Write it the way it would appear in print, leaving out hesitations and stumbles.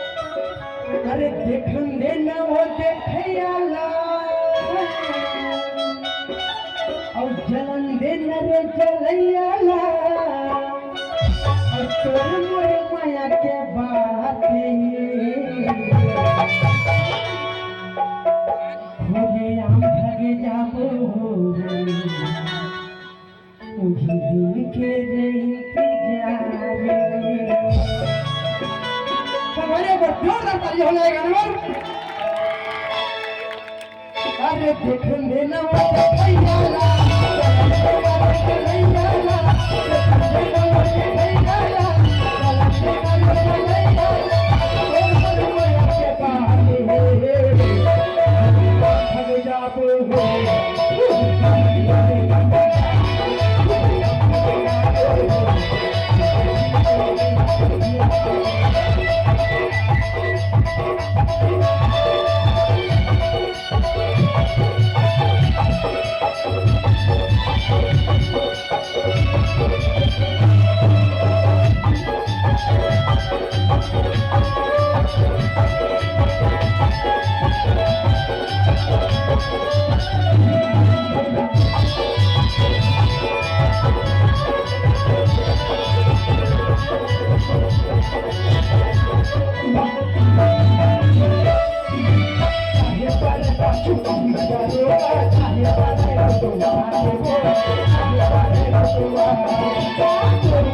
अरे देखन देना वो देखयाला और जलन देना रे जलैयाला और तोर मोरे माया के बात खोगे हम भागे जाबो उही दिन के रे इंतजार हमारे जोरदार ताली हो जाएगा ना अरे देखन देना वो देखयाला Thank you.